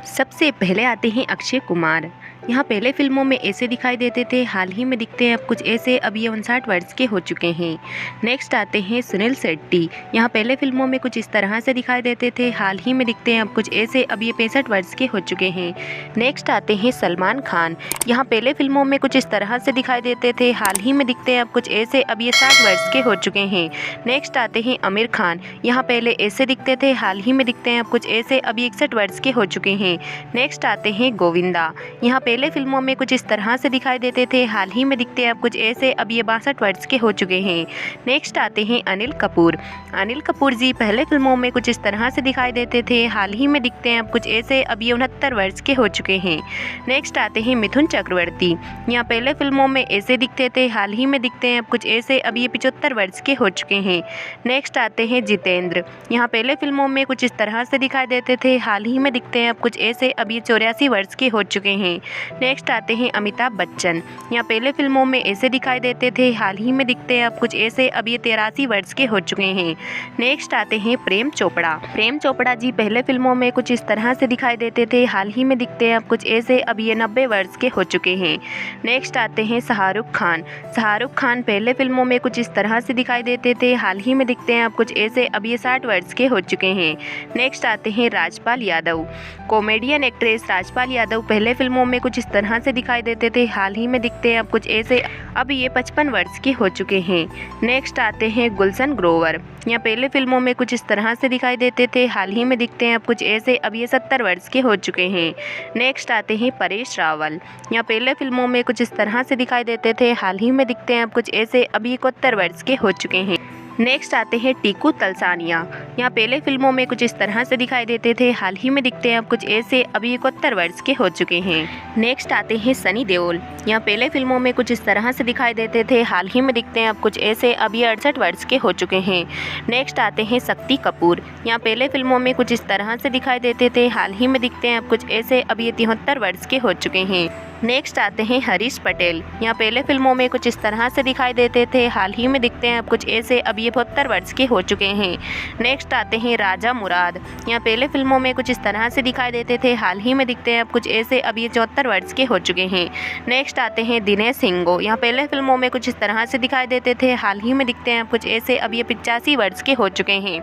सबसे पहले आते हैं अक्षय कुमार। यहाँ पहले फिल्मों में ऐसे दिखाई देते थे, हाल ही में दिखते हैं अब कुछ ऐसे। अब ये 59 वर्ष के हो चुके हैं। नेक्स्ट आते हैं सुनील शेट्टी। यहाँ पहले फिल्मों में कुछ इस तरह से दिखाई देते थे, हाल ही में दिखते हैं अब कुछ ऐसे। अब ये 65 वर्ष के हो चुके हैं। नेक्स्ट आते हैं सलमान खान। यहाँ पहले फिल्मों में कुछ इस तरह से दिखाई देते थे, हाल ही में दिखते हैं अब कुछ ऐसे। अब ये 60 वर्ष के हो चुके हैं। नेक्स्ट आते हैं आमिर खान। यहाँ पहले ऐसे दिखते थे, हाल ही में दिखते हैं अब कुछ ऐसे। अब ये 61 वर्ष के हो चुके हैं। नेक्स्ट आते हैं गोविंदा। यहाँ पहले फिल्मों में कुछ इस तरह से दिखाई देते थे, हाल ही में दिखते हैं अब कुछ ऐसे। अब ये 62 वर्ष के हो चुके हैं। नेक्स्ट आते हैं अनिल कपूर। अनिल कपूर जी पहले फिल्मों में कुछ इस तरह से दिखाई देते थे, हाल ही में दिखते हैं अब कुछ ऐसे। अब ये 69 वर्ष के हो चुके हैं। नेक्स्ट आते हैं मिथुन चक्रवर्ती। यहाँ पहले फिल्मों में ऐसे दिखते थे, हाल ही में दिखते हैं अब कुछ ऐसे। अब ये 75 वर्ष के हो चुके हैं। नेक्स्ट आते हैं जितेंद्र। यहाँ पहले फिल्मों में कुछ इस तरह से दिखाई देते थे, हाल ही में दिखते हैं अब कुछ ऐसे। अब ये 84 वर्ष के हो चुके हैं। नेक्स्ट आते हैं अमिताभ बच्चन। यहाँ पहले फिल्मों में ऐसे दिखाई देते थे, हाल ही में दिखते हैं अब कुछ ऐसे। अब ये 83 वर्ष के हो चुके हैं। नेक्स्ट आते हैं प्रेम चोपड़ा। प्रेम चोपड़ा जी पहले फिल्मों में कुछ इस तरह से दिखाई देते थे, हाल ही में दिखते हैं अब कुछ ऐसे। अब ये 90 वर्ष के हो चुके हैं। नेक्स्ट आते हैं शाहरुख खान। शाहरुख खान पहले फिल्मों में कुछ इस तरह से दिखाई देते थे, हाल ही में दिखते हैं अब कुछ ऐसे। अब ये 60 वर्ष के हो चुके हैं। नेक्स्ट आते हैं राजपाल यादव। कॉमेडियन एक्ट्रेस राजपाल यादव पहले फिल्मों में कुछ इस तरह से दिखाई देते थे, हाल ही में दिखते हैं अब कुछ ऐसे। अब ये 55 वर्ष के हो चुके हैं। नेक्स्ट आते हैं गुलशन ग्रोवर। यहाँ पहले फिल्मों में कुछ इस तरह से दिखाई देते थे, हाल ही में दिखते हैं अब कुछ ऐसे। अब ये 70 वर्ष के हो चुके हैं। नेक्स्ट आते हैं परेश रावल। यहाँ पहले फिल्मों में कुछ इस तरह से दिखाई देते थे, हाल ही में दिखते हैं अब कुछ ऐसे। अब ये 71 वर्ष के हो चुके हैं। नेक्स्ट आते हैं टीकू तलसानिया। यहाँ पहले फिल्मों में कुछ इस तरह से दिखाई देते थे, हाल ही में दिखते हैं अब कुछ ऐसे। अब ये 71 वर्ष के हो चुके हैं। नेक्स्ट आते हैं सनी देओल। यहाँ पहले फिल्मों में कुछ इस तरह से दिखाई देते थे, हाल ही में दिखते हैं अब कुछ ऐसे। अब ये 68 वर्ष के हो चुके हैं। नेक्स्ट आते हैं शक्ति कपूर। यहाँ पहले फिल्मों में कुछ इस तरह से दिखाई देते थे, हाल ही में दिखते हैं अब कुछ ऐसे। अब ये 73 वर्ष के हो चुके हैं। नेक्स्ट आते हैं हरीश पटेल। यहाँ पहले फिल्मों में कुछ इस तरह से दिखाई देते थे, हाल ही में दिखते हैं अब कुछ ऐसे। अब ये 72 वर्ष के हो चुके हैं। नेक्स्ट आते हैं राजा मुराद। यहाँ पहले फिल्मों में कुछ इस तरह से दिखाई देते थे, हाल ही में दिखते हैं अब कुछ ऐसे। अब ये 74 वर्ष के हो चुके हैं। नेक्स्ट आते हैं दिनेश हिंगो। यहाँ पहले फिल्मों में कुछ इस तरह से दिखाई देते थे, हाल ही में दिखते हैं अब कुछ ऐसे। अब ये 85 वर्ष के हो चुके हैं।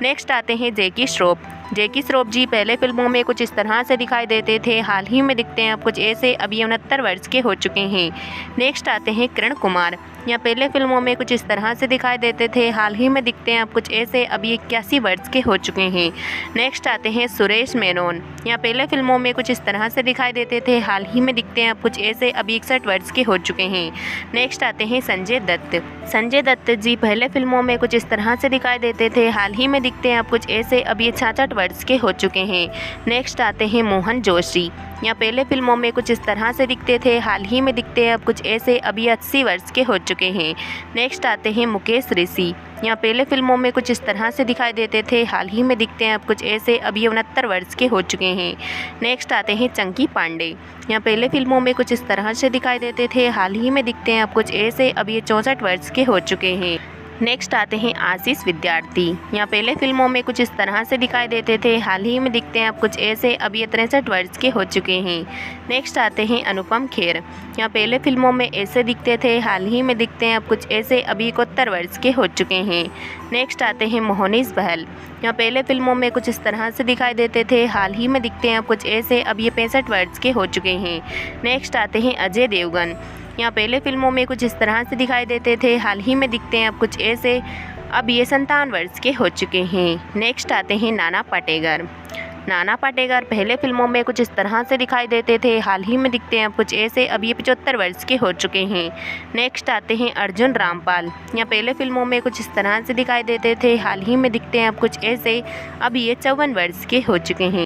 नेक्स्ट आते हैं जैकी श्रॉफ। जैकी श्रॉफ जी पहले फिल्मों में कुछ इस तरह से दिखाई देते थे, हाल ही में दिखते हैं अब कुछ ऐसे। अब ये 69 वर्ष के हो चुके हैं। नेक्स्ट आते हैं किरण कुमार। यहाँ पहले फिल्मों में कुछ इस तरह से दिखाई देते थे, हाल ही में दिखते हैं अब कुछ ऐसे। अब ये 81 वर्ष के हो चुके हैं। नेक्स्ट आते हैं सुरेश मेनन। यहाँ पहले फिल्मों में कुछ इस तरह से दिखाई देते थे, हाल ही में दिखते हैं अब कुछ ऐसे। अब 61 वर्ष के हो चुके हैं। नेक्स्ट आते हैं संजय दत्त। संजय दत्त जी पहले फिल्मों में कुछ इस तरह से दिखाई देते थे, हाल ही में दिखते हैं अब कुछ ऐसे। अब ये 66 वर्ष के हो चुके हैं। नेक्स्ट आते हैं मोहन जोशी। यहाँ पहले फिल्मों में कुछ इस तरह से दिखते थे, हाल ही में दिखते हैं अब कुछ ऐसे। अब ये 80 वर्ष के हो चुके हैं। नेक्स्ट आते हैं मुकेश ऋषि। यहाँ पहले फिल्मों में कुछ इस तरह से दिखाई देते थे, हाल ही में दिखते हैं अब कुछ ऐसे। अब ये 69 वर्ष के हो चुके हैं। नेक्स्ट आते हैं चंकी पांडे। यहाँ पहले फिल्मों में कुछ इस तरह से दिखाई देते थे, हाल ही में दिखते हैं अब कुछ ऐसे। अब ये 64 वर्ष के हो चुके हैं। नेक्स्ट आते हैं आशीष विद्यार्थी। यहाँ पहले फिल्मों में कुछ इस तरह से दिखाई देते थे, हाल ही में दिखते हैं अब कुछ ऐसे। अब ये 63 वर्ष के हो चुके हैं। नेक्स्ट आते हैं अनुपम खेर। यहाँ पहले फिल्मों में ऐसे दिखते थे, हाल ही में दिखते हैं अब कुछ ऐसे। अब ये 71 वर्ष के हो चुके हैं। नेक्स्ट आते हैं मोहनीश बहल। यहाँ पहले फिल्मों में कुछ इस तरह से दिखाई देते थे, हाल ही में दिखते हैं अब कुछ ऐसे। अब ये 65 वर्ष के हो चुके हैं। नेक्स्ट आते हैं अजय देवगन। यहाँ पहले फिल्मों में कुछ इस तरह से दिखाई देते थे, हाल ही में दिखते हैं अब कुछ ऐसे। अब ये 57 वर्ष के हो चुके हैं। नेक्स्ट आते हैं नाना पाटेकर। नाना पाटेकर पहले फिल्मों में कुछ इस तरह से दिखाई देते थे, हाल ही में दिखते हैं अब कुछ ऐसे। अब ये 75 वर्ष के हो चुके हैं। नेक्स्ट आते हैं अर्जुन रामपाल। यहाँ पहले फिल्मों में कुछ इस तरह से दिखाई देते थे, हाल ही में दिखते हैं अब कुछ ऐसे। अब ये 54 वर्ष के हो चुके हैं।